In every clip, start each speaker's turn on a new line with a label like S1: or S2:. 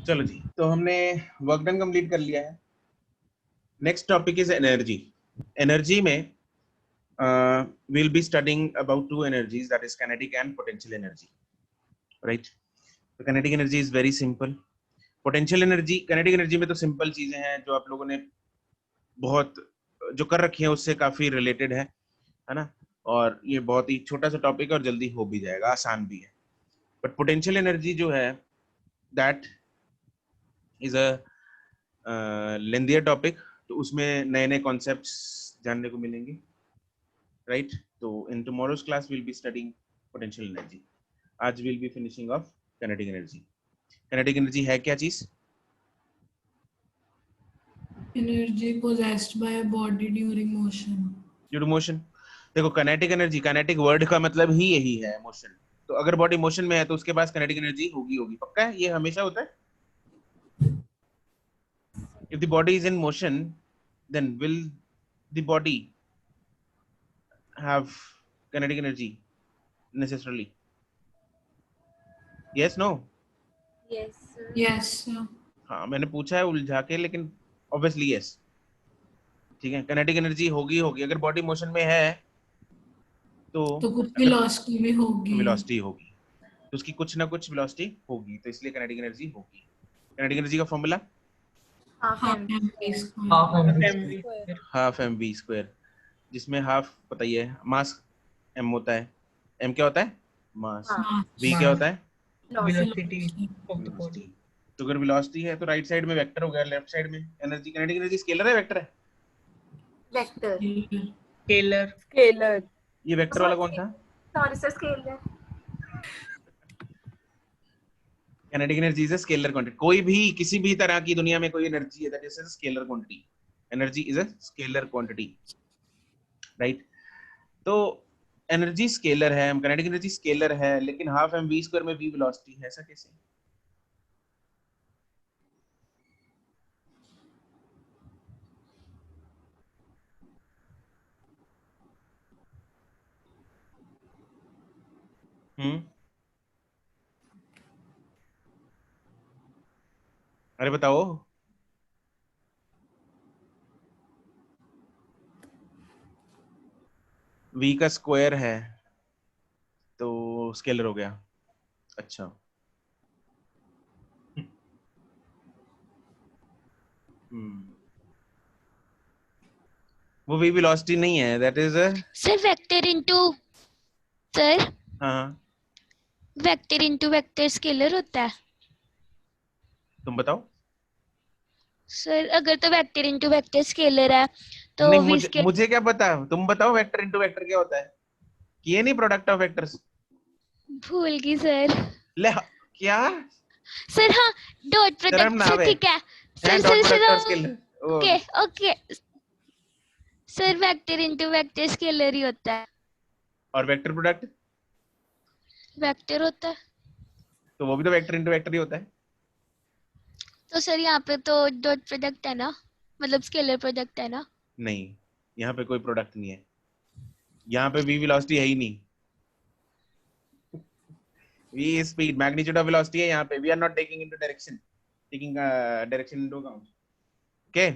S1: चलो जी, तो हमने वर्क डन कंप्लीट कर लिया है। Next topic is energy. Energy में we'll be studying about two energies, that is kinetic and potential energy, right? तो kinetic energy is very simple. potential energy, kinetic energy में तो सिंपल चीजें हैं जो आप लोगों ने बहुत जो कर रखी है उससे काफी रिलेटेड है ना। और ये बहुत ही छोटा सा टॉपिक है और जल्दी हो भी जाएगा, आसान भी है। बट पोटेंशियल एनर्जी जो है that is a lengthier topic, तो उसमें नए नए कॉन्सेप्ट्स जानने को मिलेंगे, राइट? तो in tomorrow's class will be studying potential energy. आज will be finishing off kinetic energy. Kinetic energy है क्या चीज?
S2: Energy possessed by a body during motion.
S1: Due to motion. देखो काइनेटिक एनर्जी, काइनेटिक वर्ड का मतलब ही यही है, मोशन। तो अगर बॉडी मोशन में है तो उसके पास काइनेटिक एनर्जी होगी होगी, पक्का है, ये हमेशा होता है। if the body is in motion, then will the body have kinetic energy necessarily? Yes, no?
S3: Yes, sir.
S2: Yes, sir.
S1: हाँ, मैंने पूछा है उलझा के, लेकिन ऑब्वियसली यस। ठीक है, काइनेटिक एनर्जी होगी होगी, अगर बॉडी मोशन में है तो
S2: तो कुछ
S1: अगर
S2: वेलोसिटी भी होगी।
S1: वेलोसिटी होगी तो उसकी कुछ ना कुछ वेलोसिटी होगी, तो इसलिए काइनेटिक एनर्जी होगी। काइनेटिक एनर्जी का formula
S3: Half
S2: half
S3: mv
S2: mv
S3: square.
S2: Square.
S1: Half M V square, जिसमें हाफ पता ही है मास एम होता है। एम क्या होता है? मास।
S3: हाँ,
S1: वी क्या होता है?
S3: velocity.
S1: वेलोसिटी। तो अगर वेलोसिटी है तो राइट साइड में वेक्टर हो गया, लेफ्ट साइड में एनर्जी। काइनेटिक एनर्जी स्केलर है वेक्टर है?
S3: Vector.
S4: Scalar
S3: Scalar.
S1: ये वेक्टर वाला कौन था?
S3: Sorry, sir. Scalar.
S1: Kinetic energy is a scalar quantity. कोई भी किसी भी तरह की दुनिया में कोई एनर्जी है that is a scalar quantity. Energy is a scalar quantity, right? तो एनर्जी स्केलर है, काइनेटिक एनर्जी स्केलर है, लेकिन हाफ एम वी स्क्वायर में वी वेलोसिटी है, ऐसा कैसे? अरे बताओ। वी का स्क्वायर है तो स्केलर हो गया। अच्छा, वो वी वेलोसिटी नहीं है, that is a
S5: sir vector into sir
S1: हाँ,
S5: वेक्टर इनटू वेक्टर स्केलर होता है
S1: तुम बताओ।
S5: सर। अगर तो वेक्टर इनटू वेक्टर स्केलर है तो
S1: नहीं,
S5: वी
S1: मुझे क्या पता, तुम बताओ वेक्टर इनटू वेक्टर क्या होता है। कि ये नहीं प्रोडक्ट ऑफ वेक्टर्स?
S5: भूल गई सर।
S1: ले क्या
S5: सर हाँ, डॉट
S1: शर्म
S5: प्रोडक्ट
S1: ना
S5: सर,
S1: आवे
S5: ठीक है
S1: है,
S5: सर।
S1: डॉट
S5: सर
S1: प्रोडक्ट और scalar.
S5: Okay okay sir, vector into vector scalar ही होता है।
S1: और वेक्टर प्रोडक्ट
S5: वेक्टर होता है
S1: तो वो भी तो वेक्टर इनटू वेक्टर ही होता है।
S5: तो सर यहाँ पे तो डॉट प्रोडक्ट है ना, मतलब स्केलर प्रोडक्ट है ना।
S1: नहीं, यहाँ पे कोई प्रोडक्ट नहीं है, यहाँ पे वी वेलोसिटी है ही नहीं। v is speed, magnitude of velocity है यहाँ पे। we are not taking into direction, taking direction into account, okay?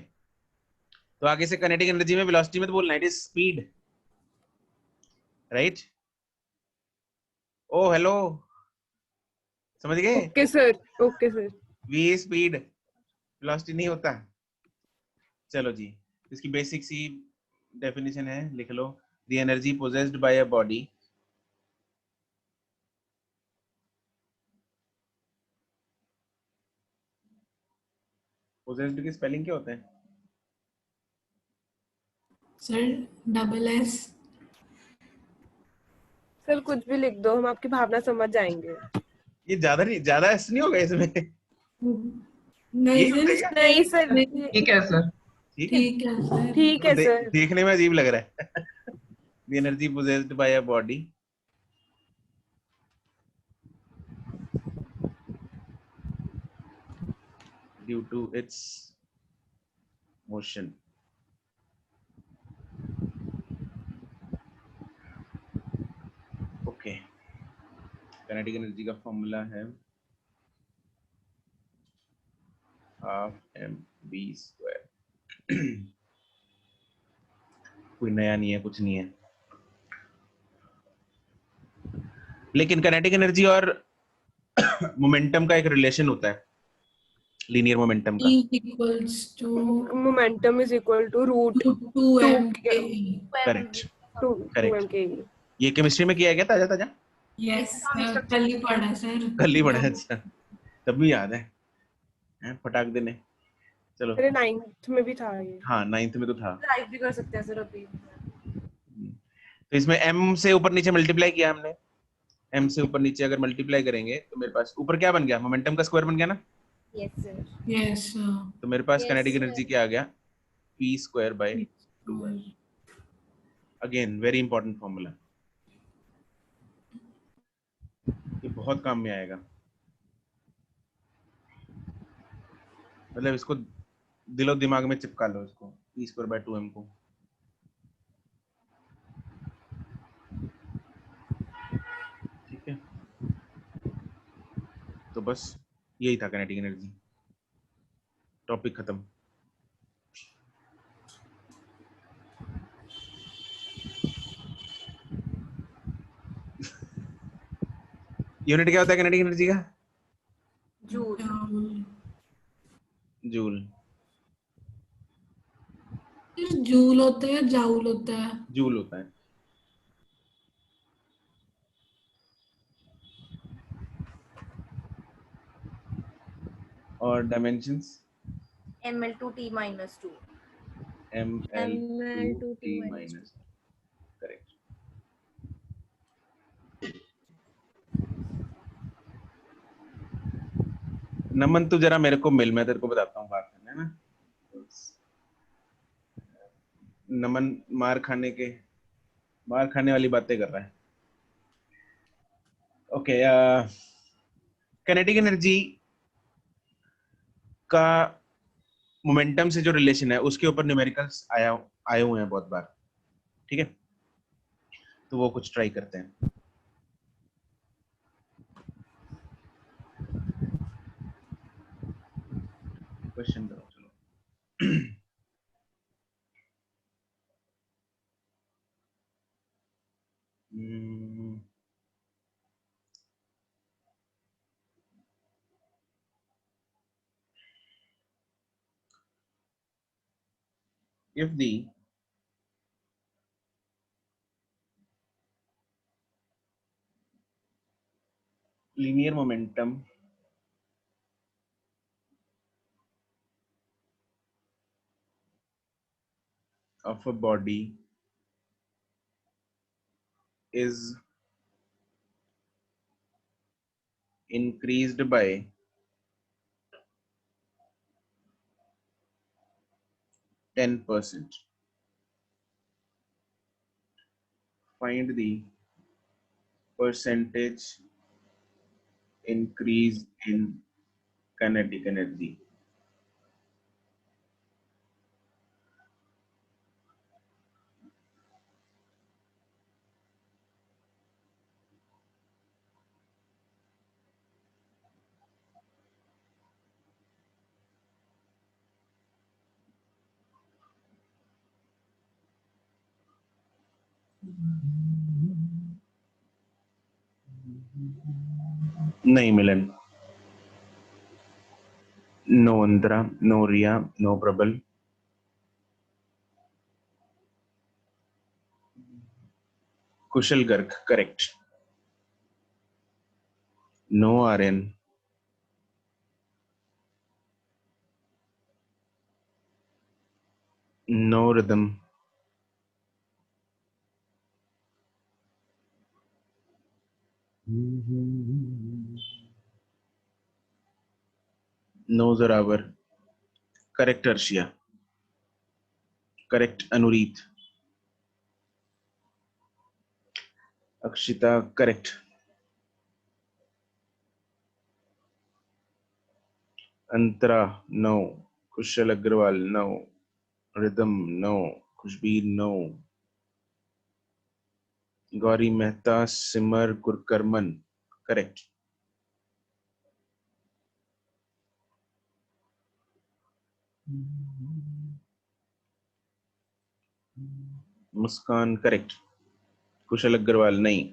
S1: तो आगे से काइनेटिक एनर्जी में वेलोसिटी मत बोलना, it is speed, right? Oh hello, समझ गए?
S4: Okay sir, okay sir.
S1: v is speed, velocity नहीं होता। चलो जी, इसकी बेसिक सी डेफिनेशन है, लिख लो। The energy possessed by a body possessed की स्पेलिंग क्या होता है?
S2: Sir double S.
S4: सर कुछ भी लिख दो, हम आपकी भावना समझ जाएंगे।
S1: ये ज्यादा ऐसा नहीं होगा इसमें?
S2: नहीं
S1: यही होता है
S2: सर,
S1: क्या?
S4: नहीं सर,
S6: ठीक है सर।
S1: ठीक है,
S2: ठीक है सर।
S4: ठीक है सर।
S1: देखने में अजीब लग रहा है। The energy possessed by a body due to its motion. Okay, kinetic energy का फॉर्मूला है हाफ mv स्क्वायर। कोई नया नहीं है, कुछ नहीं है। लेकिन काइनेटिक एनर्जी और मोमेंटम का एक रिलेशन होता है, लीनियर मोमेंटम का।
S2: E equals to
S4: momentum is equal to root
S2: 2mk.
S1: Correct,
S4: 2
S1: correct.
S4: mk।
S1: ये केमिस्ट्री में किया गया ताजा ताजा,
S2: Yes, sir. कल ही पढ़ा सर.
S1: कल ही पढ़ा। अच्छा, तब भी याद है, फटाक देने। चलो,
S4: अरे 9th में भी था ये।
S1: हाँ 9th में तो था।
S3: लाइव भी कर सकते हैं सर अभी।
S1: तो इसमें m से ऊपर नीचे मल्टीप्लाई किया हमने, m से ऊपर नीचे अगर मल्टीप्लाई करेंगे तो मेरे पास ऊपर क्या बन गया, मोमेंटम का स्क्वायर बन गया ना।
S3: Yes sir.
S2: Yes, sir.
S1: तो मेरे पास
S3: Yes,
S1: काइनेटिक
S3: sir.
S1: एनर्जी क्या आ गया, p square by 2m। Again very important formula, ये बहुत काम में आएगा। मतलब इसको दिलो दिमाग में चिपका लो, इसको p स्क्वायर बाय 2m को। ठीक है, तो बस यही था काइनेटिक एनर्जी, टॉपिक खत्म। यूनिट क्या होता है काइनेटिक एनर्जी का,
S3: जूल।
S1: जूल।
S2: फिर जूल होता है, जाउल होता है.
S1: जूल होता है। और dimensions
S3: ml2t minus 2।
S1: ml2t minus, correct. Naman तू जरा मेरे को मिल, मैं तेरे को बताता हूँ बात है ना। नमन मार खाने वाली बातें कर रहा है। ओके, काइनेटिक एनर्जी का मोमेंटम से जो रिलेशन है उसके ऊपर न्यूमेरिकल्स आए हुए हैं बहुत बार। ठीक है, तो वो कुछ ट्राई करते हैं। क्वेश्चन करो चलो। if the linear momentum of a body is increased by 10%, find the percentage increase in kinetic energy. नहीं Milan, no Antara, no Riya, no Prabal, Kushal Garg correct, no Aryan, no Ridham, no Zoravar correct, Arshia correct, Anureet, Akshita correct, Antara no, Kushal Agarwal no, Ridham no, Khushbir no, Gauri Mehta, Simar Kurkarman correct. Muskan correct, Kushal Agarwal नहीं,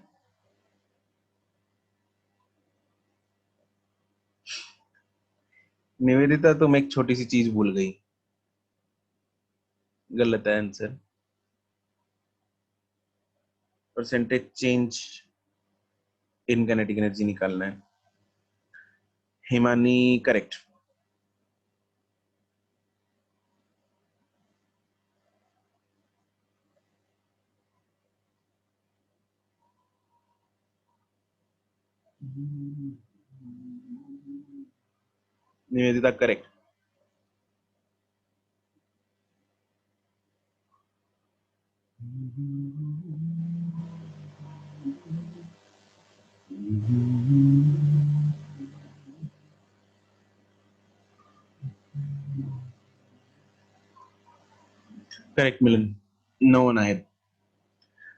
S1: निवेदिता तुम एक छोटी सी चीज भूल गई, गलत है answer. Percentage change in kinetic energy निकालना है। Himani correct. Nivedita correct. Correct, Milan. No, Inayat.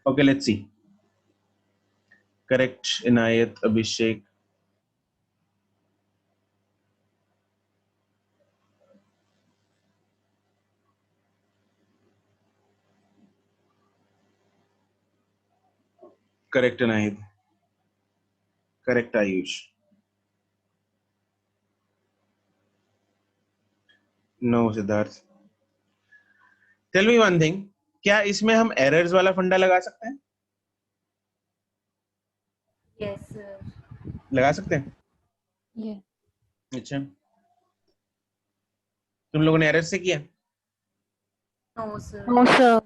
S1: Okay, let's see. Correct, Inayat, Abhishek. Correct, Inayat. Correct, Ayush. No, Siddharth. Tell me one thing. क्या इसमें हम एरर्स वाला फंडा लगा सकते हैं?
S3: Yes, sir.
S1: लगा सकते हैं?
S5: Yeah.
S1: अच्छा, तुम लोगों ने एरर से किया?
S3: No, sir.
S5: No, sir.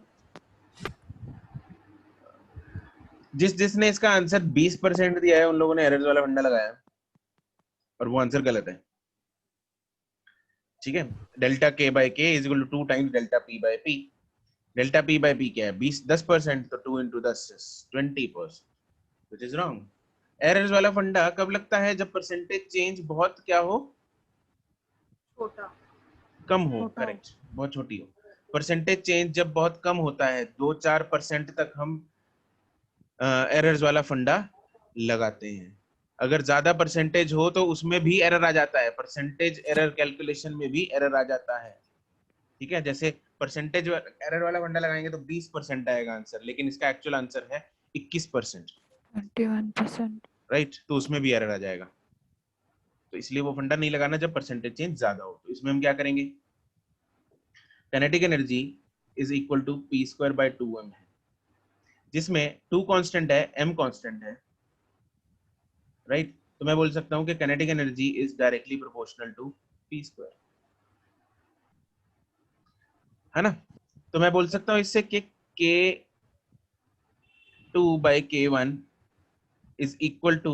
S1: जिसने इसका आंसर 20% दिया है उन लोगों ने एरर्स वाला फंडा लगाया और वो आंसर गलत है। ठीक है, delta K by K is equal to 2 times delta P by P. Delta P by P क्या है? 10%, तो 2 into 10 is 20%, which is wrong. Errors वाला फंडा कब लगता है? जब परसेंटेज चेंज बहुत क्या हो?
S3: छोटा।
S1: कम हो।
S5: छोटा।
S1: करेक्ट, बहुत छोटी हो। परसेंटेज चेंज जब बहुत कम होता है, 2-4% तक हम एरर्स वाला फंडा लगाते हैं। अगर ज्यादा परसेंटेज हो तो उसमें भी एरर आ जाता है, परसेंटेज एरर कैलकुलेशन में भी एरर आ जाता है। ठीक है, जैसे परसेंटेज एरर वाला फंडा लगाएंगे तो 20% आएगा आंसर, लेकिन इसका एक्चुअल आंसर है 21%,
S5: 21%.
S1: राइट? तो उसमें भी एरर आ जाएगा। तो इसलिए वो फंडा नहीं लगाना जब परसेंटेज चेंज ज्यादा हो। तो इसमें हम क्या करेंगे? Kinetic energy is equal to P square by 2m है, जिसमें 2 कांस्टेंट है, m कांस्टेंट है, राइट? तो मैं बोल सकता हूं कि kinetic energy is directly proportional to P square, है ना? तो मैं बोल सकता हूं इससे कि k2 by k1 is equal to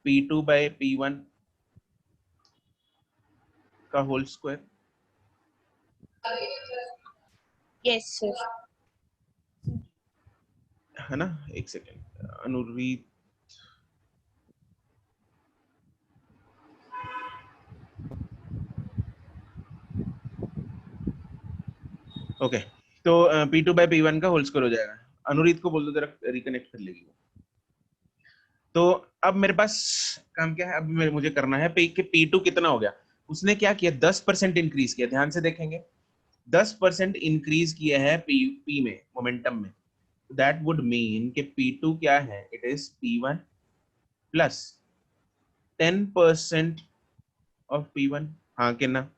S1: p2 by p1 का होल स्क्वायर।
S4: Yes, sir.
S1: है ना? एक सेकेंड, अनुरीत ओके, तो p2 by p1 का होल स्क्वायर हो जाएगा। अनुरीत को बोल दो जरा रिकनेक्ट कर लेगी वो। तो अब मेरे पास काम क्या है? अब मुझे करना है कि p2 कितना हो गया। उसने क्या किया? 10% इंक्रीज किया। ध्यान से देखेंगे, 10% इंक्रीज किया है p में, मोमेंटम में। दैट वुड मीन कि p2 क्या है? It is p1 plus 10% of p1। हाँ कि ना?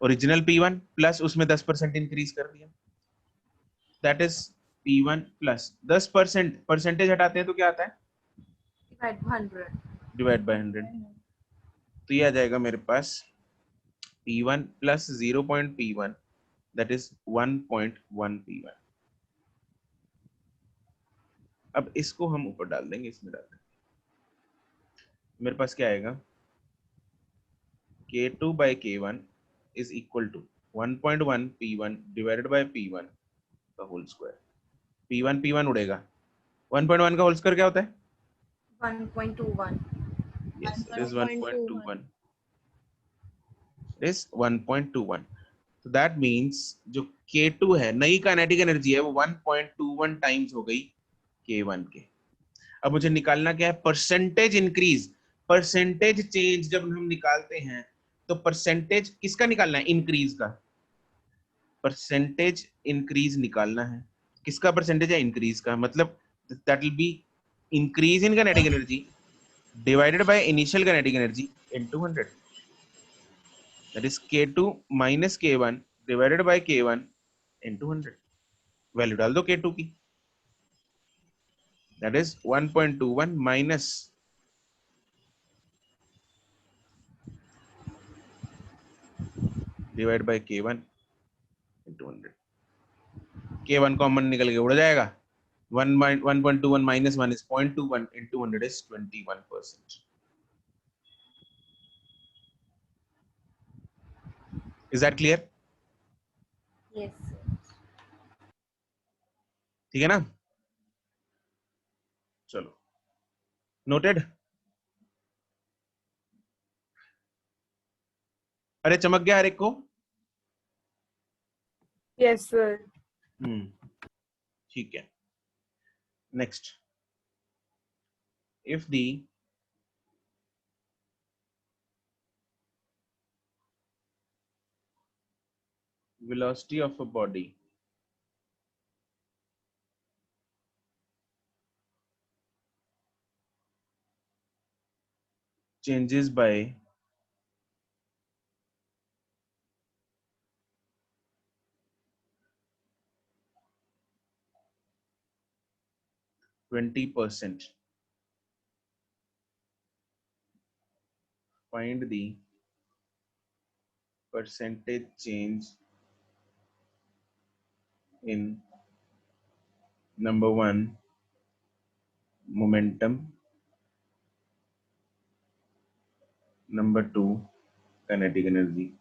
S1: ओरिजिनल p1 प्लस उसमें 10% इंक्रीज कर दिया, that is p1 plus 10%। Percentage हटाते हैं तो क्या आता है?
S3: Divide by 100.
S1: Divide by 100। तो ये आ जाएगा मेरे पास p1 plus 0.p1, that is 1.1 p1। अब इसको हम ऊपर डाल देंगे, इसमें डाल देंगे। मेरे पास क्या आएगा? k2 by k1 is equal to 1.1 p1 divided by p1 का होल स्क्वायर। p1 उड़ेगा। 1.1 का होल स्क्वायर क्या होता है?
S3: 1.21.
S1: Yes, it is 1.21. It is 1.21. So that means जो k2 है, नई काइनेटिक एनर्जी है, वो 1.21 टाइम्स हो गई k1 के। अब मुझे निकालना क्या है? Percentage increase. परसेंटेज चेंज जब हम निकालते हैं तो परसेंटेज किसका निकालना है? इंक्रीज का। परसेंटेज इंक्रीज निकालना है। किसका परसेंटेज है? इंक्रीज का। मतलब that will be increase in kinetic energy divided by initial kinetic energy into 100. That is K2 minus K1 divided by K1 into 100. Value डाल दो K2 की। That is 1.21 minus divided by K1 into 100. K1 common निकल के उड़ जाएगा। 1.21 minus 1 is 0.21 into 100 is 21%. Is that clear?
S3: Yes, sir.
S1: ठीक है ना? चलो, नोटेड। अरे चमक गया हर एक को?
S6: Yes, sir.
S1: ठीक है। Next, if the velocity of a body changes by 20%, find the percentage change in number one, momentum, number two, kinetic energy.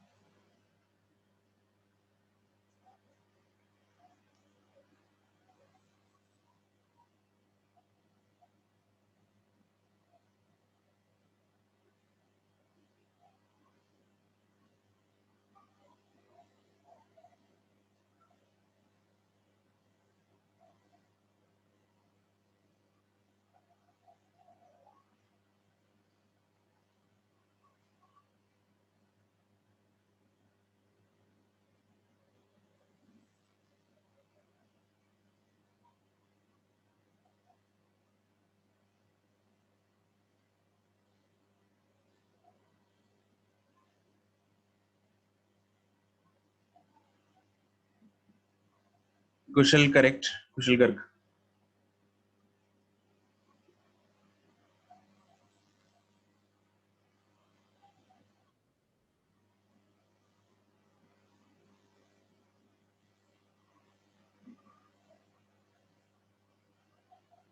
S1: Kusal correct, Kusal Garg.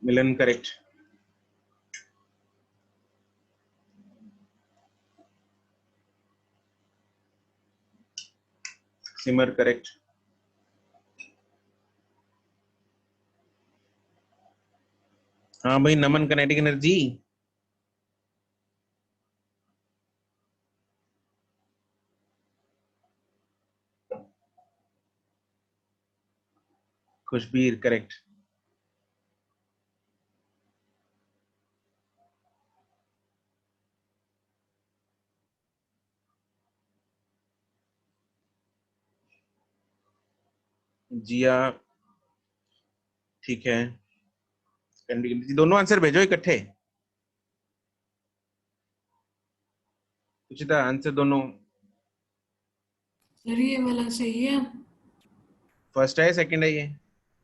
S1: Milan correct. Simar correct. हाँ भाई, नमन किनेटिक एनर्जी। खुशबीर करेक्ट। जिया ठीक है। Kinetic energy दोनों answer भेजो इकट्ठे। Uchida answer दोनों।
S2: Sir ये वाला सही है।
S1: फर्स्ट है सेकंड है ये?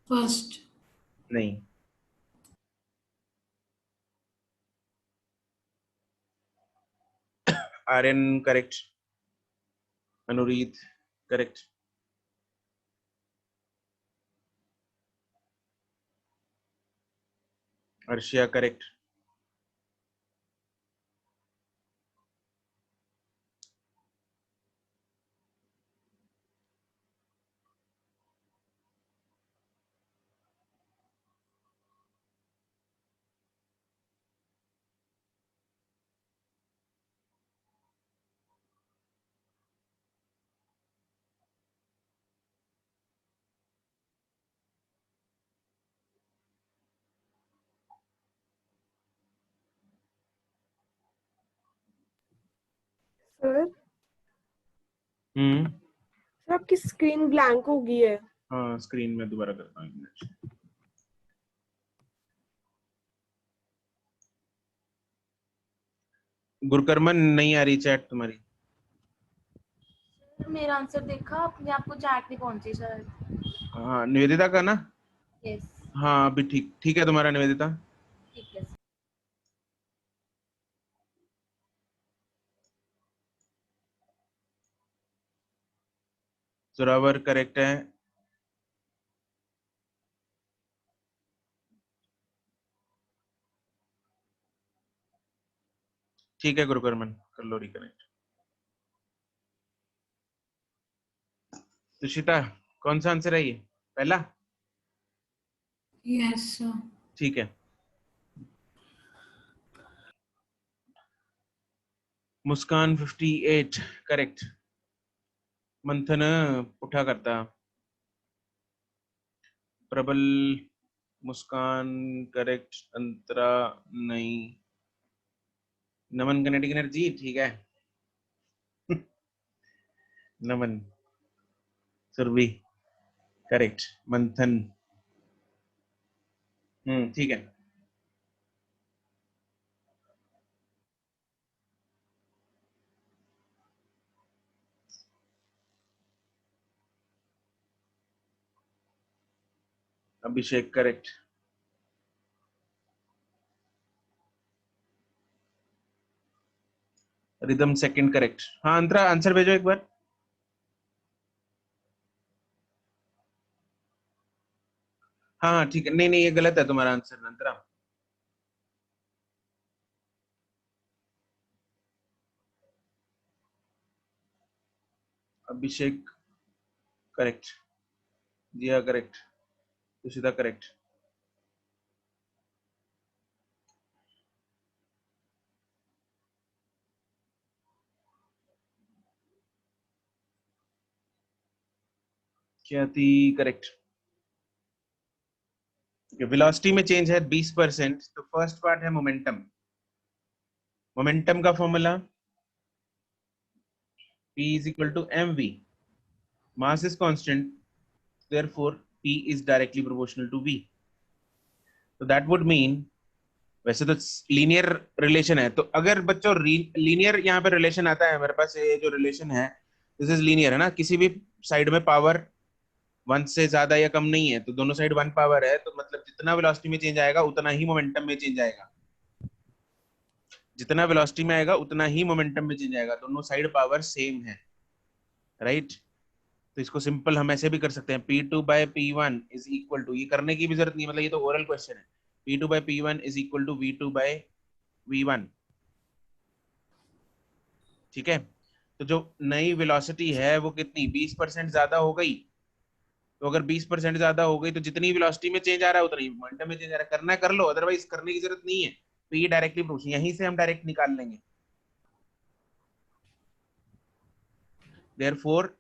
S2: फर्स्ट।
S1: नहीं, Aryan correct. Anureet correct. Arshia correct.
S6: Sir, sir आपकी स्क्रीन ब्लैंक हो गई है।
S1: हाँ, स्क्रीन में दोबारा करता हूँ, एक मिनट। गुरकरमन, नहीं आ रही चैट तुम्हारी।
S3: मेरा आंसर देखा आपने, आपको चैट नहीं पहुंची शायद।
S1: हाँ, निवेदिता का ना?
S3: यस।
S1: हाँ, अभी ठीक ठीक है तुम्हारा, निवेदिता।
S3: ठीक है
S1: जोरावर करेक्ट है। ठीक है गुरुकरमन, कर लो रिकनेक्ट। तुषिता, कौन सा आंसर है ये? पहला?
S2: Yes, sir.
S1: ठीक है। मुस्कान 58 करेक्ट। मंथन उठा करता। प्रबल, मुस्कान करेक्ट, अंतरा नहीं। नमन किनेटिक एनर्जी ठीक है। नमन, सुरभि करेक्ट, मंथन ठीक है। अभिषेक करेक्ट। Rhythm second correct. हाँ अंतरा, आंसर भेजो एक बार। हाँ हाँ ठीक है, नहीं नहीं ये गलत है तुम्हारा आंसर अंतरा। अभिषेक करेक्ट, जिया करेक्ट, सुशिता करेक्ट। ख्याति करेक्ट। वेलोसिटी में चेंज है 20%, तो फर्स्ट पार्ट है मोमेंटम। मोमेंटम का formula P is equal to mv, mass is constant, therefore P is directly proportional to v. So that would mean, वैसे तो linear relation है, तो अगर बच्चों लीनियर यहाँ पे रिलेशन आता है मेरे पास, ये जो रिलेशन है दिस इज लीनियर है ना, किसी भी साइड में पावर 1 से ज्यादा या कम नहीं है, तो दोनों साइड 1 पावर है, तो मतलब जितना वेलोसिटी में चेंज आएगा उतना ही मोमेंटम में चेंज आएगा। जितना वेलोसिटी में आएगा उतना ही मोमेंटम में चेंज आएगा, दोनों साइड पावर सेम है, राइट। तो इसको सिंपल हम ऐसे भी कर सकते हैं, P2 by P1 is equal to, ये करने की भी जरूरत नहीं, मतलब ये तो ओरल क्वेश्चन है, P2 by P1 is equal to V2 by V1। ठीक है, तो जो नई वेलोसिटी है वो कितनी 20% ज्यादा हो गई, तो अगर 20% ज्यादा हो गई तो जितनी वेलोसिटी में चेंज आ रहा है उतना ही मोमेंटम में चेंज आ रहा है। करना कर लो, अदरवाइज करने की जरूरत नहीं है, तो ये डायरेक्टली प्रूफ, यहीं से हम डायरेक्ट निकाल लेंगे। देयरफॉर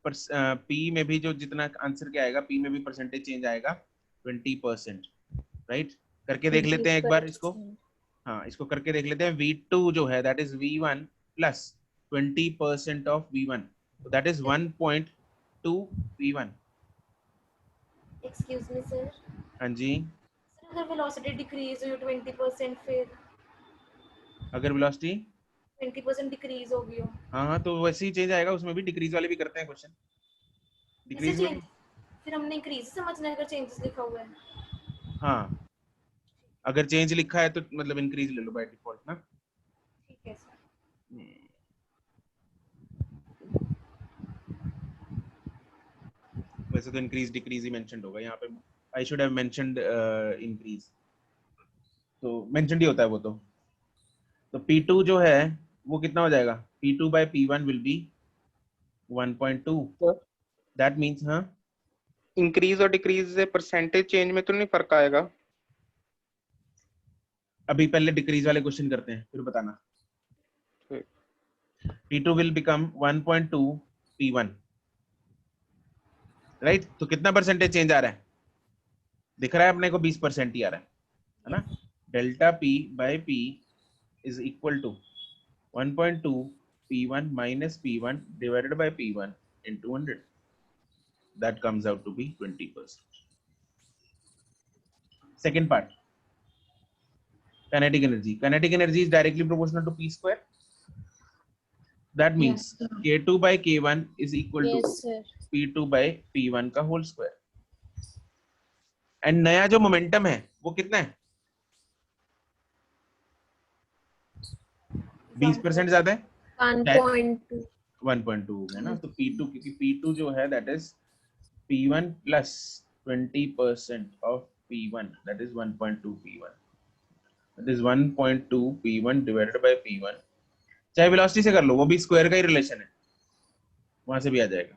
S1: पी में भी जो जितना आंसर क्या आएगा, पी में भी परसेंटेज चेंज आएगा 20%, राइट। करके देख लेते हैं एक बार इसको। हाँ, इसको करके देख लेते हैं। V2 जो है that is V1 plus 20% of V1, तो that is 1.2 V1।
S3: Excuse me sir.
S1: हाँ जी।
S3: सर अगर वेलोसिटी डिक्रीज हो 20%, फिर
S1: अगर वेलोसिटी
S3: 20% डिक्रीज होगी हो।
S1: हाँ हाँ, तो वैसे ही चेंज आएगा, उसमें भी डिक्रीज वाले भी करते हैं क्वेश्चन,
S3: इसे
S1: डिक्रीज में
S3: चेंज,
S1: भी।
S3: फिर हमने इंक्रीज समझना है अगर चेंजेस लिखा हुआ है।
S1: हाँ, अगर चेंज लिखा है तो मतलब इंक्रीज ले लो बाय डिफॉल्ट ना।
S3: ठीक है सर।
S1: वैसे तो इंक्रीज डिक्रीज ही मेंशन्ड होगा यहाँ पे, I should have mentioned increase, तो मेंशन्ड ही होता है वो तो P2 जो है वो कितना हो जाएगा, P2 by P1 will be 1.2, that means हाँ
S7: इंक्रीज और डिक्रीज से परसेंटेज चेंज में तो नहीं फर्क आएगा?
S1: अभी पहले डिक्रीज वाले क्वेश्चन करते हैं फिर बताना। P2 will become 1.2 P1, right. तो कितना परसेंटेज चेंज आ रहा है, दिख रहा है अपने को 20% ही आ रहा है ना। Delta P by P is equal to 1.2 P1 minus P1 divided by P1 into 100. That comes out to be 20%. Second part, kinetic energy. Kinetic energy is directly proportional to P square. That means
S2: Yes, sir.
S1: K2 by K1 is equal to
S4: Yes, sir.
S1: P2 by P1 का whole square. And नया जो momentum है वो कितना है? 20% ज्यादा है,
S4: 1.2.
S1: 1.2 हो गया ना. तो P2, क्योंकि P2 जो है that is P1 plus 20% of P1, that is 1.2 P1. That is 1.2 P1 divided by P1. चाहे वेलोसिटी से कर लो, वो भी स्क्वायर का ही रिलेशन है, वहां से भी आ जाएगा.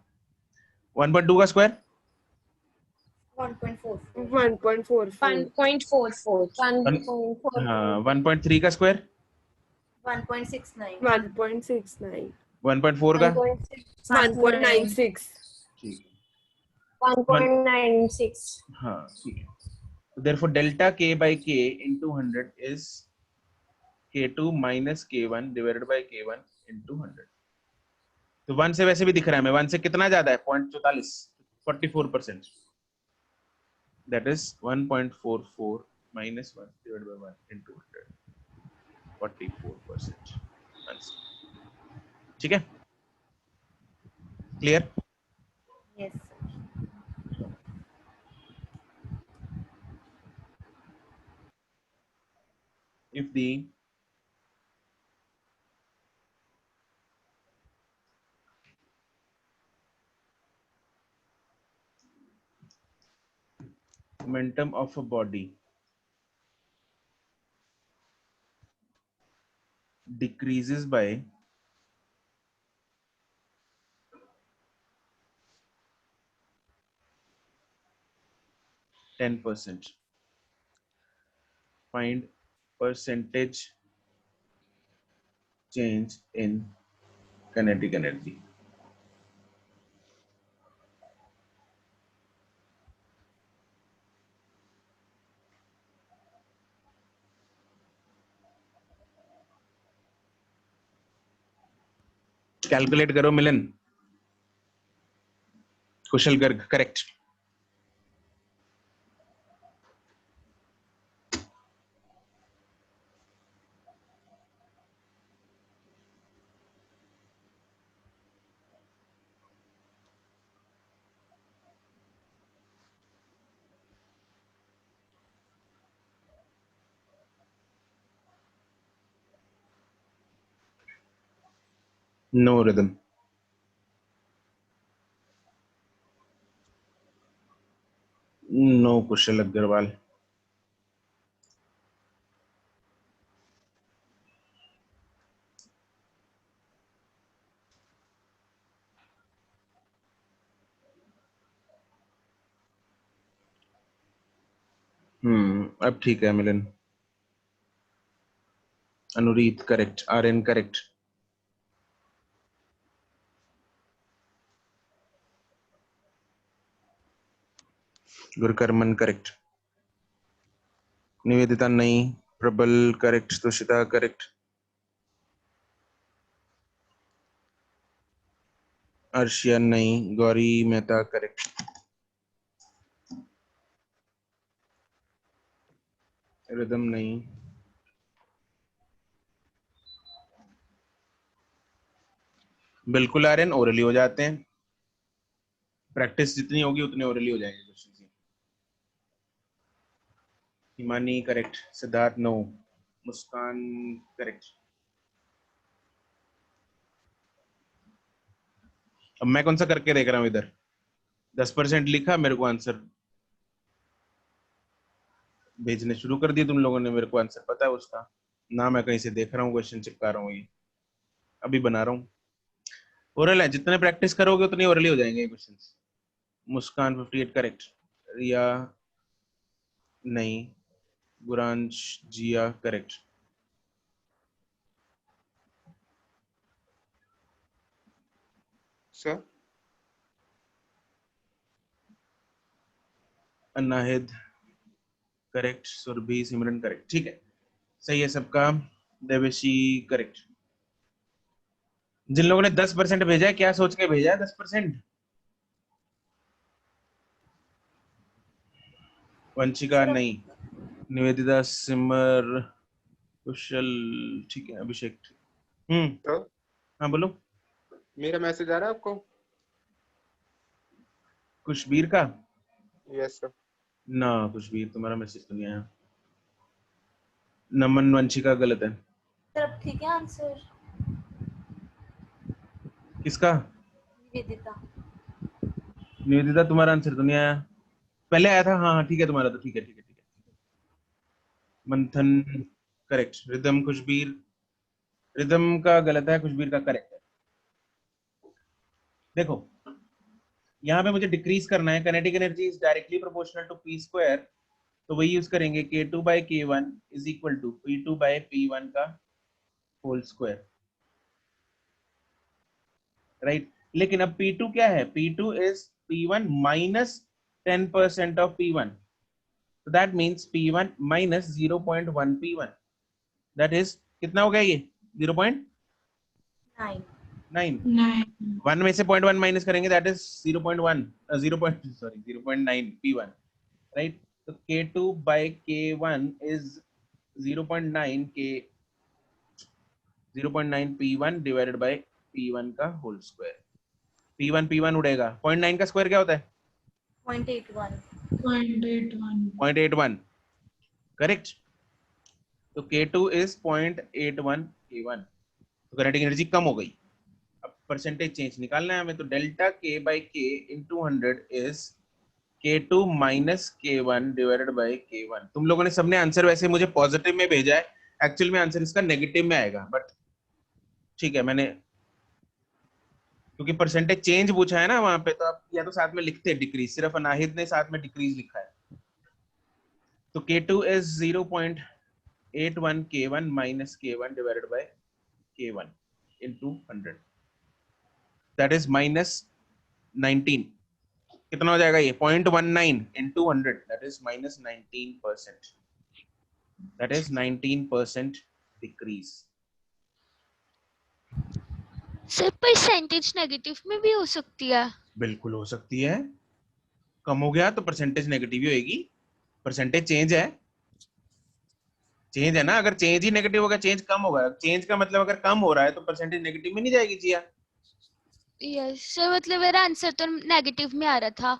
S1: 1.2 का स्क्वायर
S3: 1.4.
S6: 1.44.
S4: 1.44. 1.44.
S1: हाँ, 1.3 का स्क्वायर
S3: 1.69.
S6: 1.69.
S1: 1.4 का
S6: 1.96.
S1: ठीक है.
S4: 1.96.
S1: हाँ ठीक है. Therefore delta K by K into 100 is K2 minus K1 divided by K1 into 100. तो 1 से वैसे भी दिख रहा है हमें, 1 से कितना ज्यादा है? 0.44, 44%. That is 1.44 minus 1 divided by 1 into 100. 44%. ठीक है, clear?
S3: Yes, sir.
S1: If the momentum of a body decreases by 10%, find percentage change in kinetic energy. Calculate करो Milan. Kushal Garg correct. No Ridham. No Kushal Agarwal. अब ठीक है Milan. Anureet correct. Aryan correct. Gurkarman correct. Nivedita नहीं. प्रबल करेक्ट. तुषिता करेक्ट. अर्शिया नहीं. Gauri Mehta correct. Rhythm नहीं. बिल्कुल आर्यन, ओरली हो जाते हैं. प्रैक्टिस जितनी होगी उतने ओरली हो जाएंगे question. Himani correct. Siddharth no. Muskan correct. अब मैं कौन सा करके देख रहा हूँ इधर? 10% लिखा, मेरे को आंसर भेजने शुरू कर दिए तुम लोगों ने. मेरे को आंसर पता है उसका ना, मैं कहीं से देख रहा हूँ, क्वेश्चन चिपका रहा हूँ, ये अभी बना रहा हूँ. ओरल है, जितने प्रैक्टिस करोगे उतने ओरली हो जाएंगे क्वेश्चंस. मुस्कान 58 करेक्ट. रिया नहीं. Guransh Jiya correct.
S7: Sir
S1: Anahid correct. Surabhi Simran correct. ठीक है, सही है सबका. देवेशी करेक्ट. जिन लोगों ने 10% भेजा है, क्या सोच के भेजा है 10%? वंशिका
S3: सर,
S1: नहीं, निवेदिता, सिमर, कुशल, ठीक है, अभिषेक।
S7: तो
S1: हाँ बोलो।
S7: मेरा मैसेज आ रहा है आपको?
S1: कुशबीर का
S7: यस सर।
S1: ना, कुशबीर तुम्हारा मैसेज तो नहीं आया। नमन, वंशिका गलत है।
S3: सर अब ठीक है आंसर।
S1: किसका?
S3: निवेदिता।
S1: निवेदिता तुम्हारा आंसर तो नहीं आया, पहले आया था। हाँ हाँ ठीक है, तुम्हारा तो ठीक है, ठीक है, ठीक है। मंथन करेक्ट, रिदम खुशबीर, रिदम का गलत है, खुशबीर का करेक्ट है। देखो यहाँ पे मुझे डिक्रीज करना है, kinetic energy is directly proportional to P square, तो वही यूज करेंगे, k2 by k1 is equal to p2 by p1 का होल स्क्वायर, राइट। लेकिन अब p2 क्या है? p2 is p1 minus 10% of p1, so that means p1 minus 0.1 p1, that is कितना हो गया ये? 0.9,
S3: 9।
S2: 9.
S1: 1 में से 0.1 माइनस करेंगे, that is 0.1, 0.9 p1, right? तो k2 by k1 is 0.9 k 0.9 p1 divided by p1 का होल स्क्वायर। p1 p1 उड़ेगा, 0.9 का स्क्वायर क्या होता है?
S3: 0.81।
S2: 0.81.
S1: 0.81, करेक्ट। तो k2 is 0.81 k1, तो काइनेटिक एनर्जी कम हो गई। अब परसेंटेज चेंज निकालना है हमें, तो delta k by k into 100 is k2 minus k1 divided by k1। तुम लोगों ने सबने आंसर वैसे मुझे पॉजिटिव में भेजा है, एक्चुअल में आंसर इसका नेगेटिव में आएगा, बट ठीक है, मैंने क्योंकि परसेंटेज चेंज पूछा है ना वहां पे, तो आप या तो साथ में लिखते डिक्रीज, सिर्फ अनाहिद ने साथ में डिक्रीज लिखा है। तो k2 is 0.81 k1 minus k1 divided by k1 into 100, that is minus 19। कितना हो जाएगा ये? 0.19 into 100, that is minus 19%, that is 19% decrease।
S5: Sir percentage negative में भी हो सकती है?
S1: बिल्कुल हो सकती है, कम हो गया तो परसेंटेज नेगेटिव ही होगी, परसेंटेज चेंज है, चेंज है ना। अगर चेंज ही नेगेटिव होगा, चेंज कम होगा, चेंज का मतलब अगर कम हो रहा है तो परसेंटेज नेगेटिव में नहीं जाएगी जिया।
S5: यस सर, मतलब मेरा आंसर तो नेगेटिव में आ रहा था,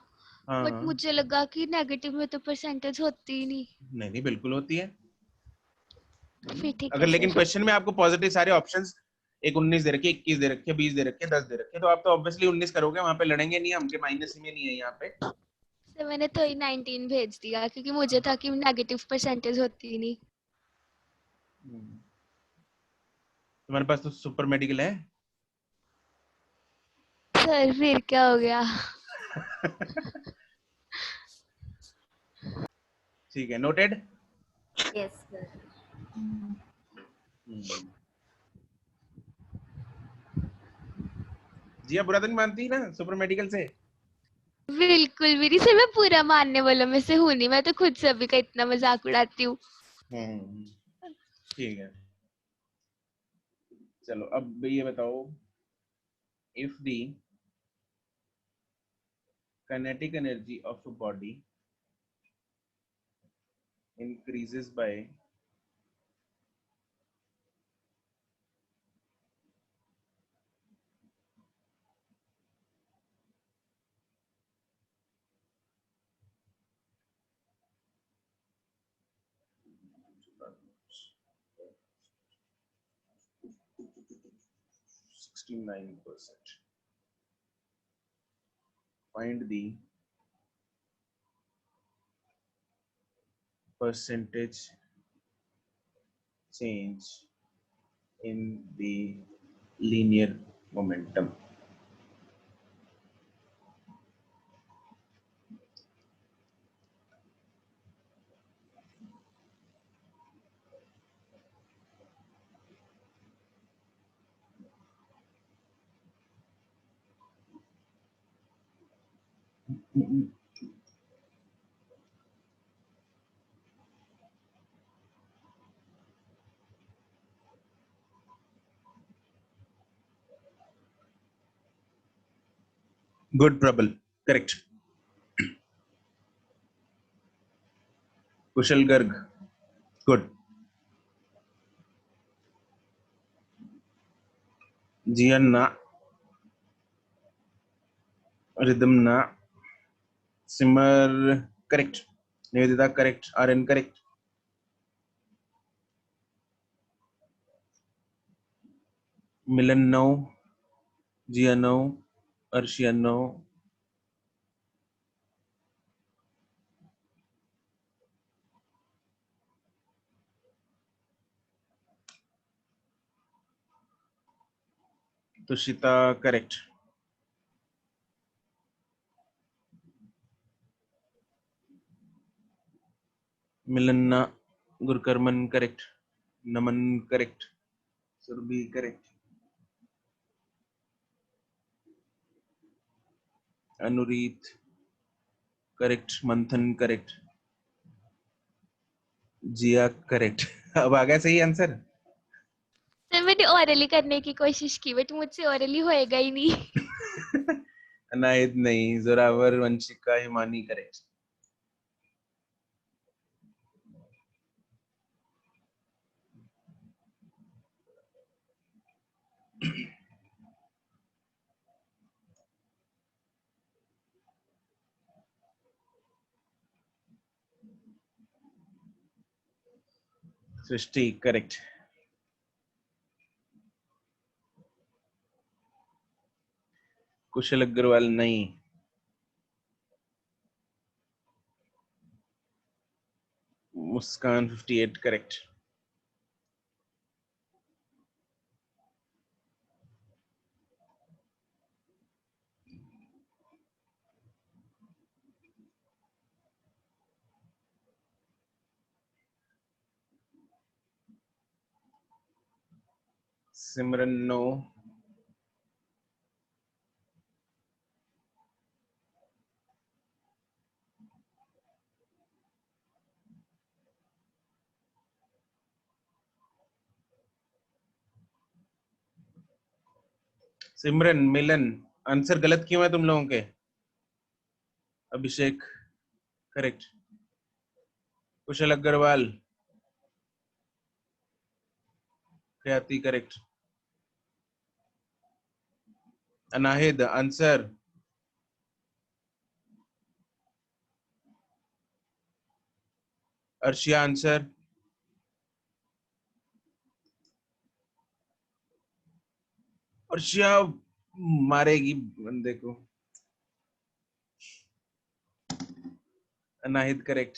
S1: हाँ
S5: बट
S1: हाँ,
S5: मुझे लगा कि नेगेटिव में तो परसेंटेज होती ही नहीं।
S1: नहीं नहीं बिल्कुल होती है।
S5: फिर ठीक
S1: अगर
S5: है
S1: लेकिन
S5: सर।
S1: क्वेश्चन में आपको पॉजिटिव सारे ऑप्शंस, एक 19 दे रखे, 21 दे रखे, 20 दे रखे, 10 दे रखे, तो आप तो ऑब्वियसली 19 करोगे, वहां पे लड़ेंगे नहीं, हमके माइनस में नहीं है यहाँ पे।
S5: सर मैंने तो ही 19 भेज दिया क्योंकि मुझे था कि नेगेटिव परसेंटेज होती ही नहीं।
S1: तुम्हारे पास तो सुपर मेडिकल है।
S5: सर फिर क्या हो गया?
S1: ठीक है, नोटेड।
S3: Yes sir.
S1: जी आप बुरा तो नहीं मानती ना सुपर मेडिकल से?
S5: बिल्कुल भी नहीं सर, मैं पूरा मानने वालों में से हूँ नहीं, मैं तो खुद से अभी का इतना मजाक उड़ाती हूँ।
S1: ठीक है, चलो अब ये बताओ, if the kinetic energy of a body increases by %69, find the percentage change in the linear momentum। Good, Prabal. Correct. Kushal Garg. Good. Jian na. Rhythm na. Simmer. Correct. Nivedita correct. RN correct. Milan no. Jian no. Arshia no. Tushita correct. Milan na. Gurkarman correct. Naman correct. Surbhi correct. Anureet correct. Manthan correct. Jiya correct. अब आ गया सही answer.
S5: Sir मैंने orally करने की कोशिश की but मुझसे orally होएगा ही नहीं.
S1: अनायत नहीं. जोरावर, वंशिका, हिमानी करेक्ट. सृष्टि करेक्ट. कुशल अग्रवाल नहीं. मुस्कान 58 करेक्ट. सिमरन नो. सिमरन, मिलन, आंसर गलत क्यों है तुम लोगों के? अभिषेक correct. Kushal Agarwal, Khyati correct. Anahid answer. Arshia answer. Arshia मारेगी बंदे को. अनाहिद करेक्ट.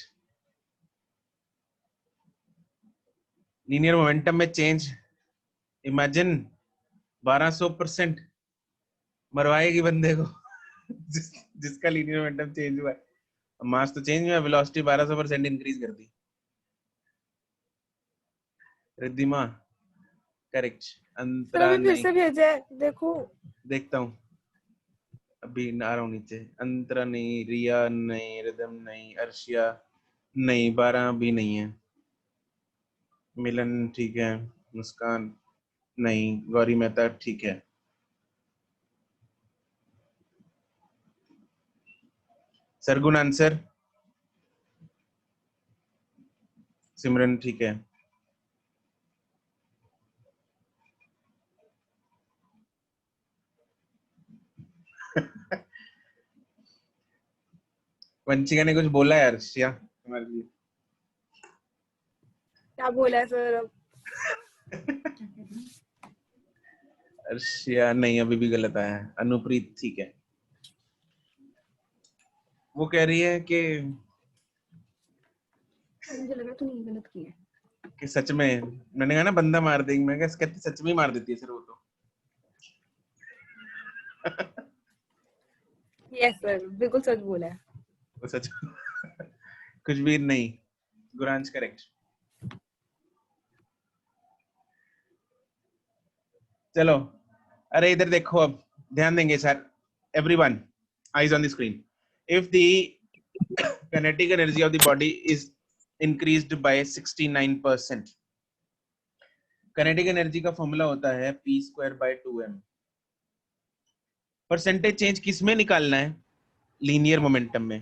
S1: लीनियर मोमेंटम में चेंज इमेजिन 1200% मरवाएगी बंदे को. जिसका लीनियर मोमेंटम चेंज हुआ है. मास तो चेंज हुआ, वेलोसिटी 1200% इंक्रीज कर दी. रिद्धिमा करेक्ट.
S6: सर
S1: अंतरा
S6: अभी फिर
S1: नहीं.
S6: से भेजा है, देखो.
S1: देखता हूँ अभी आ रहा हूँ नीचे. अंतरा नहीं, रिया नहीं, रिदम नहीं, अर्शिया नहीं, 12 भी नहीं है. मिलन ठीक है. मुस्कान नहीं. गौरी मेहता ठीक है. सरगुण आंसर. सिमरन ठीक है. वंशिका ने कुछ बोला है अर्शिया हमारे लिए.
S6: क्या बोला है सर अब?
S1: अर्शिया नहीं, अभी भी गलत आया है. अनुप्रीत ठीक है. वो कह रही है कि
S6: मुझे लगा तूने गलत किया.
S1: कि सच में. मैंने कहा ना बंदा मार देगी. मैं कहती सच में ही मार देती है सर वो तो.
S6: यस सर, बिल्कुल सच बोला है.
S1: वो सच. कुछ भी नहीं. गुरांश करेक्ट. चलो. अरे इधर देखो, अब ध्यान देंगे sir. Everyone, eyes on the screen. If the kinetic energy of the body is increased by 69%, kinetic energy का फॉर्मूला होता है p² by 2m. Percentage change किस में निकालना है? लीनियर मोमेंटम में।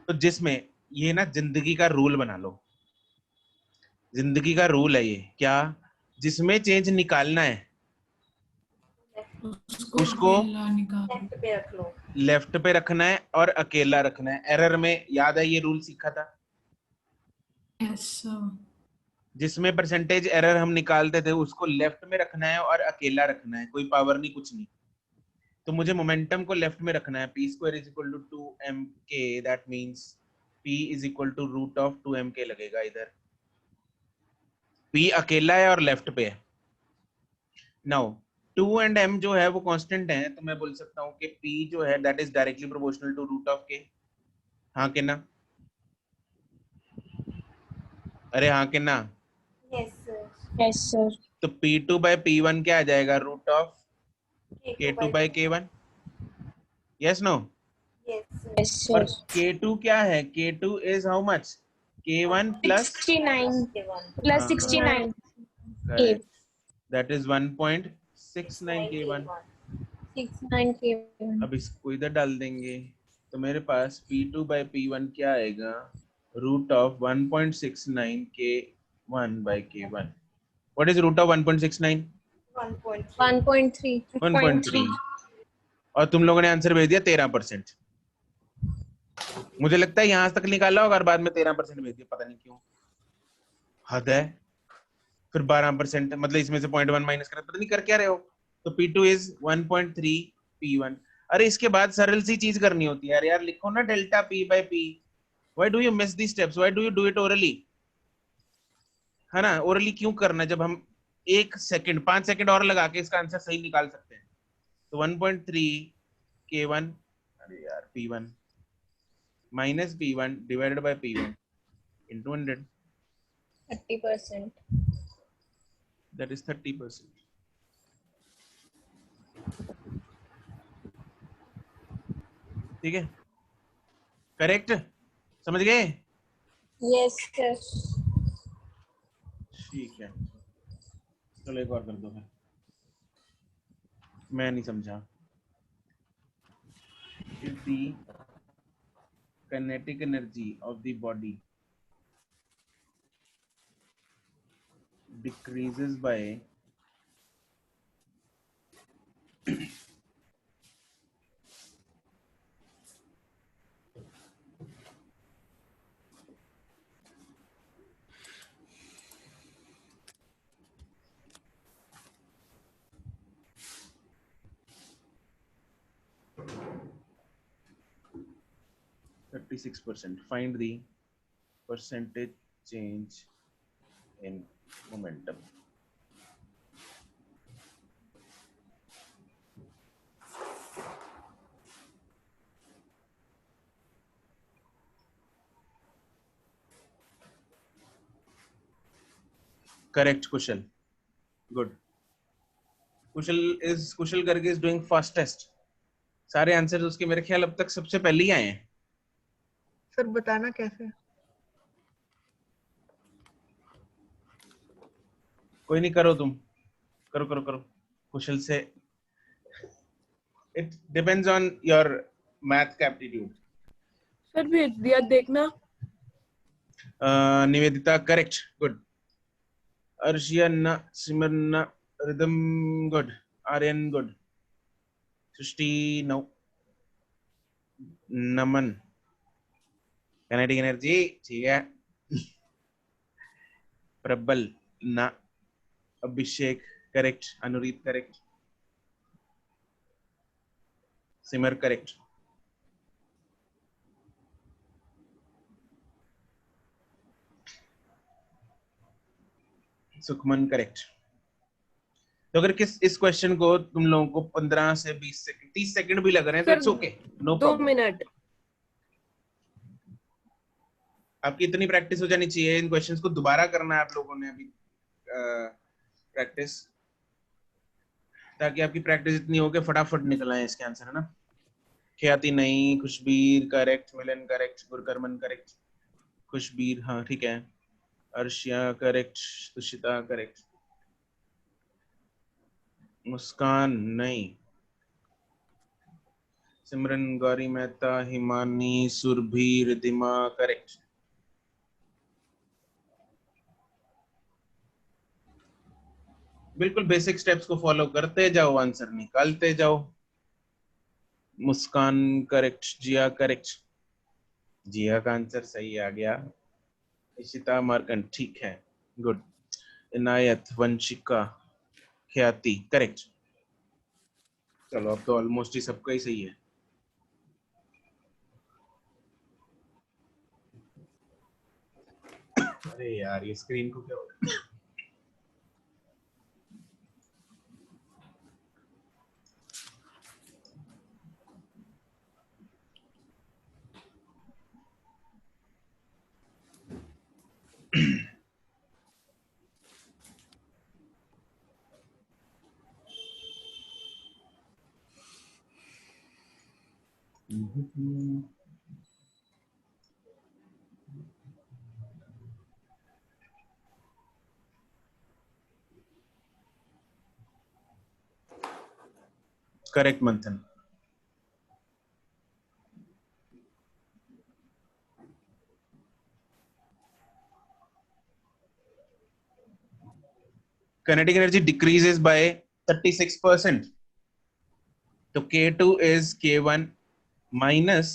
S1: तो जिसमें ये ना जिंदगी का रूल बना लो, जिंदगी का रूल है ये, क्या? जिसमें चेंज निकालना है उसको
S2: अकेला निकाल।
S3: लेफ्ट पे रख लो।
S1: लेफ्ट पे रखना है और अकेला रखना है। एरर में याद है ये रूल सीखा था?
S2: Yes sir.
S1: जिसमें परसेंटेज एरर हम निकालते थे उसको लेफ्ट में रखना है और अकेला रखना है, कोई पावर नहीं, कुछ नहीं। तो मुझे मोमेंटम को लेफ्ट में रखना है। p square is equal to 2mk, that means p is equal to root of 2mk लगेगा इधर। p अकेला है और लेफ्ट पे है। नाउ 2 and m जो है वो कांस्टेंट है, तो मैं बोल सकता हूँ कि p जो है that is directly proportional to root of k। हाँ के ना? अरे हाँ के ना?
S3: Yes sir.
S4: Yes, sir.
S1: तो p2 by p1 क्या आ जाएगा? Root of k2 by
S3: k2
S1: k1। Yes no?
S3: Yes sir.
S4: Yes,
S1: और
S4: sir.
S1: k2 क्या है? k2 is how much? k1 plus
S4: 69 plus
S1: हाँ,
S4: 69.
S1: correct. That is 1.69 k1।
S4: 69 K1.
S1: अब इसको इधर डाल देंगे तो मेरे पास p2 by p1 क्या आएगा? Root of 1.69 k1 by k1। What is root of 1.69?
S3: 1.3।
S4: 1.3.
S1: 1.3। और तुम लोगों ने आंसर भेज दिया 13%। मुझे लगता है यहां तक निकाला होगा और बाद में 13% भेज दिया, पता नहीं क्यों। हद है। फिर 12%, मतलब इसमें से 0.1 माइनस करें, पता नहीं कर क्या रहे हो। तो P2 is 1.3 P1। अरे इसके बाद सरल सी चीज करनी होती है यार, लिखो ना delta P by P। Why do you miss these steps? Why do you do it orally? है ना? orally क्यों करना जब हम 5 सेकंड और लगा के इसका आंसर सही निकाल सकते हैं। तो 1.3 K1, अरे यार P1 minus P1 divided by P1 into 100,
S4: 30%.
S1: that is 30%। ठीक है, करेक्ट? समझ गए?
S4: Yes, sir.
S1: ठीक है, चलो एक और कर दो फिर, मैं नहीं समझा। If the kinetic energy of the body decreases by %, find the percentage change in momentum। Correct Kushal, good. Kushal करके इज डूइंग फास्टेस्ट। सारे आंसर्स उसके मेरे ख्याल अब तक सबसे पहले ही आए हैं।
S8: सर बताना कैसे?
S1: कोई नहीं, करो तुम, करो करो करो कुशल से। It depends on your math का एप्टीट्यूड।
S6: सर भेज दिया, देखना।
S1: Nivedita correct, good. Arshia, Simran, Ridham good, Aryan good, Srishti no, Naman kinetic energy ठीक है, प्रबल ना, Abhishek correct, Anureet correct, Simar correct, Sukhman correct. तो अगर इस क्वेश्चन को तुम लोगों को 15 से 20 सेकंड 30 सेकंड भी लग रहे हैं तो
S6: sir,
S1: it's okay, no
S6: 2
S1: problem.
S6: Minute.
S1: आपकी इतनी प्रैक्टिस हो जानी चाहिए, इन क्वेश्चंस को दोबारा करना है आप लोगों ने अभी प्रैक्टिस, ताकि आपकी प्रैक्टिस इतनी हो कि फटाफट निकल आए इसके आंसर, है ना? ख्याति नहीं, खुशबीर करेक्ट, मिलन करेक्ट, गुरकरमन करेक्ट, खुशबीर हाँ ठीक है, अर्शिया करेक्ट, सुशिता करेक्ट, मुस्कान नहीं, सिमरन, गौरी मेहता, हिमानी, सुरभि, रिधिमा, करेक्ट। बिल्कुल बेसिक स्टेप्स को फॉलो करते जाओ, आंसर निकालते जाओ। मुस्कान करेक्ट, जिया करेक्ट, जिया का आंसर सही आ गया। इशिता मार्कंड ठीक है, गुड। इनायत, वंशिका, ख्याति करेक्ट। चलो अब तो ऑलमोस्ट ही सबका ही सही है। अरे यार ये स्क्रीन को क्या हो रहा है? करेक्ट मंथन। kinetic energy decreases by 36%. तो K2 is K1 minus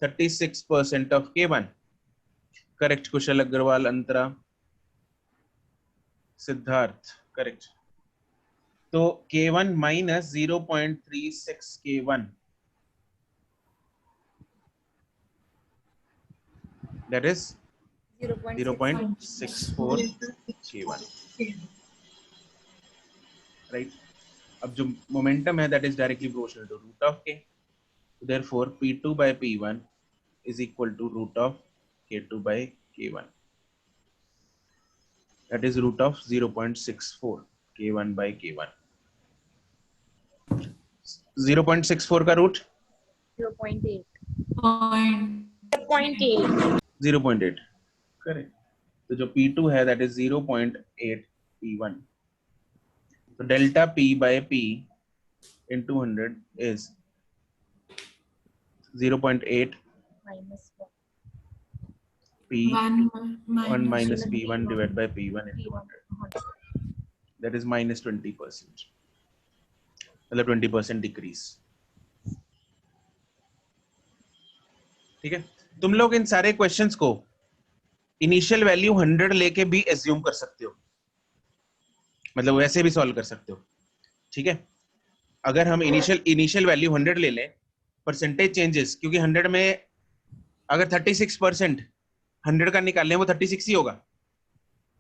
S1: 36% of K1. Correct. Kushal Agarwal, Antara, Siddharth correct. तो K1 minus 0.36 K1, that is 0.64 K1, right? अब जो मोमेंटम है that is directly proportional to root of K. Therefore P2 by P1 is equal to root of K2 by K1. That is root of 0.64 K1 by K1. 0.64 का root
S3: 0.8.
S2: Point
S1: 0.8 correct. तो जो P2 है that is 0.8 P1. तो delta P by P into 100 is 0.8
S3: Minus 1.
S1: P1 minus P1 divided by P1 into 100.
S3: 100.
S1: That is minus 20%. मतलब 20% decrease. ठीक है, तुम लोग इन सारे क्वेश्चंस को इनिशियल वैल्यू 100 लेके भी एज्यूम कर सकते हो, मतलब वैसे भी सॉल्व कर सकते हो। ठीक है, अगर हम इनिशियल वैल्यू 100 ले लें, परसेंटेज चेंजेस, क्योंकि 100 में अगर 36% 100 का निकाल लें वो 36 ही होगा।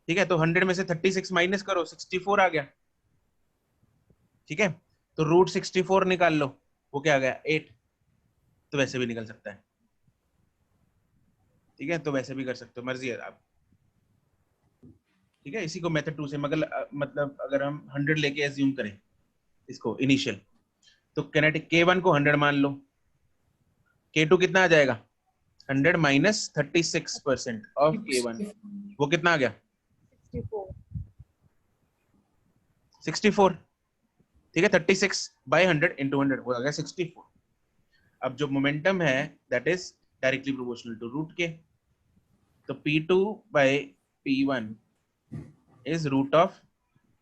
S1: ठीक है, तो 100 में से 36 माइनस करो, 64 आ गया। ठीक है, तो रूट 64 निकाल लो, वो क्या आ गया 8। तो वैसे भी निकल सकता है। ठीक है, तो वैसे भी कर सकते हो, मर्जी है आप। ठीक है, इसी को मेथड 2 से मतलब अगर हम 100 लेके एज्यूम करें इसको इनिशियल, तो किनेटिक K1 को 100 मान लो, K2 कितना आ जाएगा 100 माइनस 36% ऑफ K1, वो कितना आ गया
S3: 64.
S1: 64। ठीक है, 36 बाय 100 इंटू 100 वो आ गया 64। अब जो मोमेंटम है that is directly proportional to root K, तो P2 बाय P1 is root of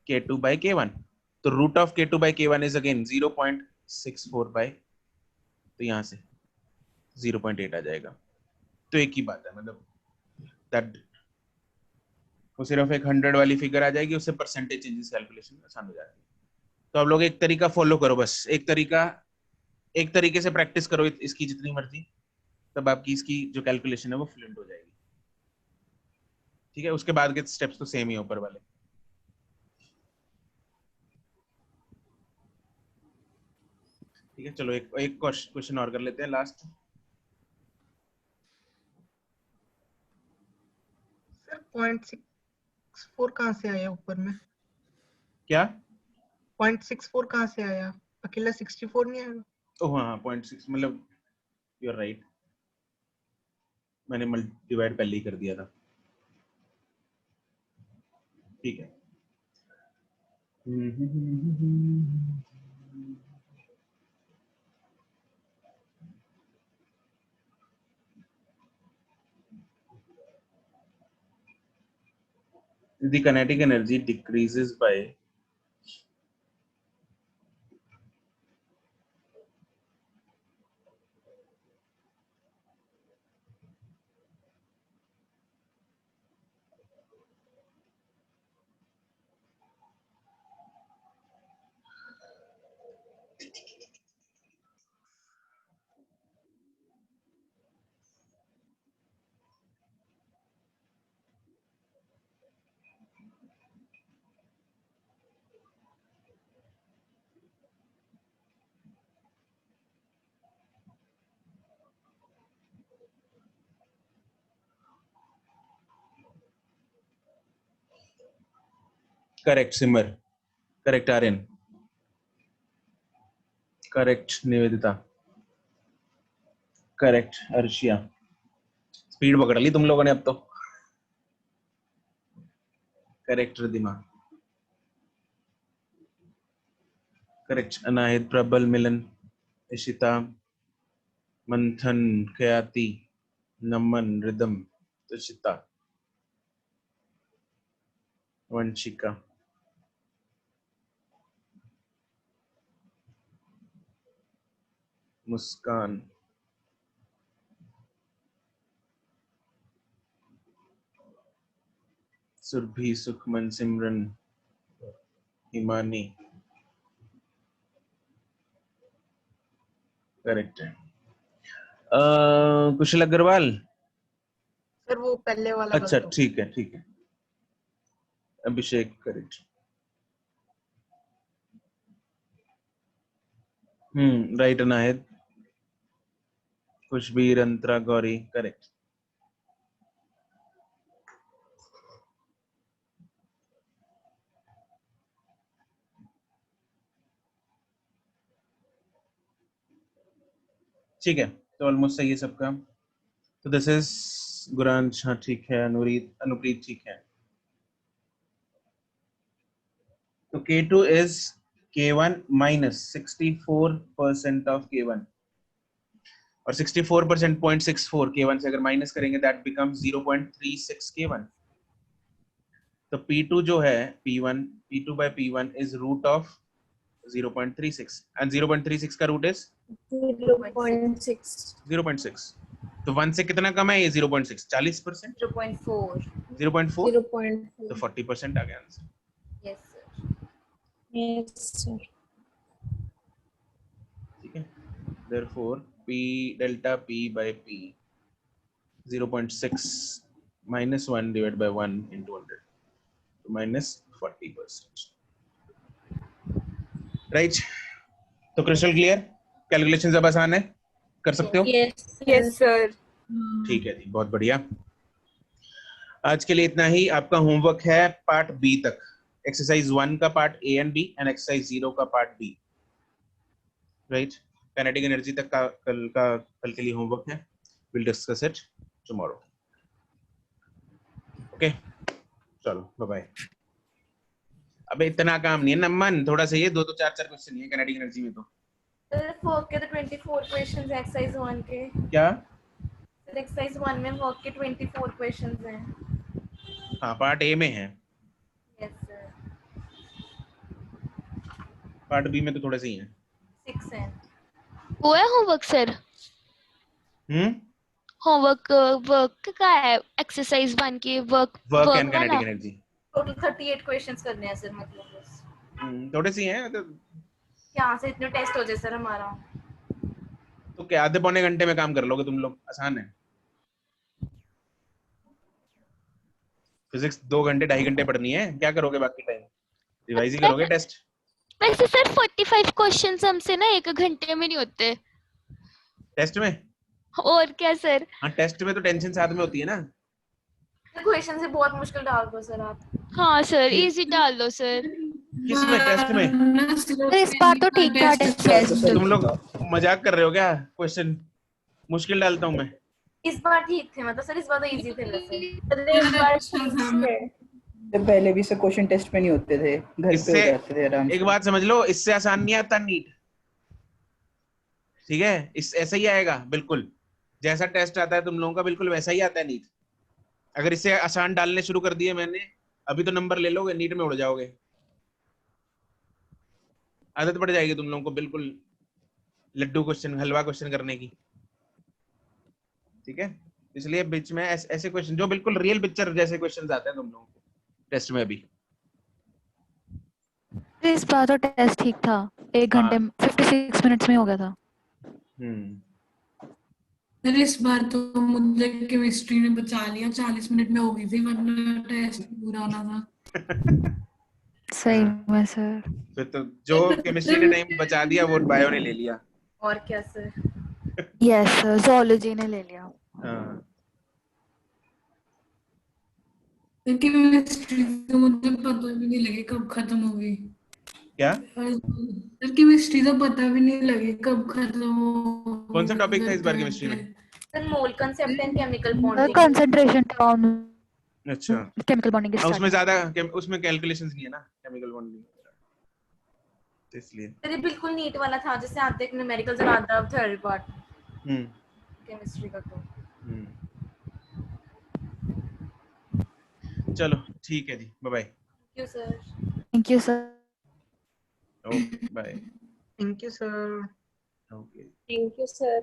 S1: K2 by K1। तो root of K2 by K1 is again 0.64 by, तो यहां से 0.8 आ जाएगा। तो एक ही बात है, मतलब दैट वो सिर्फ एक 100 वाली फिगर आ जाएगी, उससे परसेंटेज चेंजेस कैलकुलेशन आसान हो जाती है। तो आप लोग एक तरीका फॉलो करो, बस एक तरीके से प्रैक्टिस करो इसकी जितनी मर्जी, तब आपकी इसकी जो कैलकुलेशन है वो फ्लुएंट हो जाएगी। ठीक है, उसके बाद के स्टेप्स तो सेम ही ऊपर वाले। ठीक है, चलो एक क्वेश्चन और कर लेते हैं लास्ट।
S8: सर 0.64 कहाँ से आया ऊपर में?
S1: क्या
S8: 0.64 कहाँ से आया? अकेला 64 नहीं आया?
S1: ओह हाँ, 0.6 मतलब यू आर राइट, मैंने डिवाइड पहले ही कर दिया था। ठीक है, the kinetic energy decreases by correct Simar, correct Aryan, correct Nivedita, correct Arshia. Speed पकड़ ली तुम लोगों ने अब तो. करेक्ट रिदिमा, करेक्ट अनाहित, प्रबल, मिलन, इशिता, मंथन, ख्याति, नमन, रिदम, तुषिता, वंशिका. मुस्कान, सुरभि, सुखमन, सिमरन, हिमानी. करेक्ट है. कुशल अग्रवाल.
S8: सर वो पहले वाला
S1: अच्छा
S8: गलत हो
S1: ठीक है ठीक है. अभिषेक करेक्ट. राइट अनाहित. खुशबीर, अंतरा, गौरी करेक्ट. ठीक है, तो ऑलमोस्ट सही है सबका. तो दिस इज गुरांश, हाँ ठीक है. अनुप्रीत ठीक है. तो K2 is K1 minus 64% of K1 और 64% 0.64 K1 से अगर माइनस करेंगे that becomes 0.36 K1. तो P2 जो है P2 by P1 is root of 0.36 and 0.36 का root is
S4: 0.6.
S1: 0.6. तो 1 से कितना कम है ये 0.6? 40%.
S3: 0.4.
S1: 0.4
S4: 0.4.
S1: तो 40% आ गया answer.
S3: Yes, sir.
S4: Yes, sir.
S1: ठीक है. Therefore P delta P by P 0.6 minus 1 divided by 1 into 100 तो minus 40%. Right? तो क्रिस्टल क्लियर. कैलकुलेशन अब आसान है, कर सकते हो.
S4: Yes.
S6: Yes, sir.
S1: ठीक है जी, बहुत बढ़िया. आज के लिए इतना ही. आपका होमवर्क है पार्ट बी तक. एक्सरसाइज 1 का part A and B and exercise 0 का part B. Right. Kinetic energy तक का कल के लिए होमवर्क है. Will discuss it tomorrow. Okay चलो बाय बाय. अबे इतना काम नहीं है नमन, थोड़ा सा ये 2 तो 4 क्वेश्चन है काइनेटिक एनर्जी में. तो
S3: Sir, वर्क के तो 24 क्वेश्चंस हैं एक्सरसाइज 1 के.
S1: क्या?
S3: सर एक्सरसाइज 1 में वर्क के 24 क्वेश्चंस हैं.
S1: हाँ पार्ट ए में है.
S3: Yes sir.
S1: पार्ट बी में तो थोड़े से ही हैं.
S3: 6 हैं.
S5: वो है होमवर्क सर. होमवर्क वर्क का है एक्सरसाइज 1 की वर्क
S1: वर्क एंड
S5: वाला.
S1: काइनेटिक एनर्जी
S3: टोटल 38 क्वेश्चंस करने हैं सर. मतलब बस
S1: थोड़े से ही हैं. तो
S3: यहाँ से इतने टेस्ट हो जाए सर हमारा.
S1: तो क्या आधे पौने घंटे में काम कर लोगे तुम लोग? आसान है. फिजिक्स 2 घंटे 2.5 घंटे पढ़नी है. क्या करोगे बाकी टाइम? रिवाइज ही करोगे टेस्ट.
S5: वैसे सर 45 क्वेश्चंस हमसे ना 1 घंटे में नहीं होते.
S1: टेस्ट में?
S5: और क्या सर.
S1: हाँ टेस्ट में तो टेंशन साथ में होती है ना.
S3: क्वेश्चन से बहुत मुश्किल डाल दो सर आप.
S5: हाँ सर इजी डाल दो सर.
S1: किसमें? टेस्ट में?
S2: इस बार तो ठीक था टेस्ट.
S1: तुम लोग मजाक कर रहे हो क्या? क्वेश्चन मुश्किल डालता हूँ मैं?
S3: इस बार ठीक थे, मतलब सर इस बार तो इजी थे वैसे.
S4: इस बार ठीक है.
S9: तो पहले भी से क्वेश्चन टेस्ट में नहीं होते थे, घर पे हो जाते थे आराम से.
S1: एक बात समझ लो, इससे आसान नहीं आता नीट. ठीक है, इस ऐसा ही आएगा बिल्कुल. जैसा टेस्ट आता है तुम लोगों का बिल्कुल वैसा ही आता है नीट. अगर इससे आसान डालने शुरू कर दिए मैंने अभी तो नंबर ले लोगे, नीट में उड़ जाओगे, आदत पड़ जाएगी तुम लोगों को बिल्कुल लड्डू क्वेश्चन, हलवा क्वेश्चन करने की, ठीक है। इसलिए बीच में ऐसे क्वेश्चन जो बिल्कुल रियल पिक्चर जैसे क्वेश्चंस आते हैं तुम लोगों को टेस्ट में अभी।
S10: इस बार तो टेस्ट ठीक था, 1 घंटे 56 मिनट्स में हो गया था।
S2: सर इस बार तो मुझे केमिस्ट्री ने बचा लिया, 40 मिनट में हो गई थी, वरना टेस्ट पूरा होना था।
S10: सही में सर।
S1: फिर तो जो केमिस्ट्री ने टाइम बचा दिया वो बायो ने ले लिया।
S3: और क्या सर?
S10: यस सर, zoology ने ले लिया।
S1: हाँ।
S2: केमिस्ट्री तो मुझे पता भी नहीं लगे कब खत्म हो गई।
S1: क्या?
S2: सर केमिस्ट्री तो पता भी नहीं लगे कब खत्म हो।
S1: कौन सा टॉपिक था इस बार केमिस्ट्री में?
S3: Sir mole concept and chemical
S10: sir
S3: bonding.
S10: Concentration town
S1: अच्छा,
S10: केमिकल बॉन्डिंग के
S1: उसमें ज्यादा उसमें कैलकुलेशंस नहीं है ना केमिकल बॉन्डिंग, इसलिए।
S3: सर ये बिल्कुल नीट वाला था, जैसे आते हैं न्यूमेरिकल्स और आता है थ्योरी पार्ट केमिस्ट्री का। तो
S1: चलो ठीक है ji, bye bye.
S3: Thank you sir.
S10: Thank you sir.
S1: Okay bye.
S8: Thank you sir.
S1: Okay.
S4: Thank you, sir.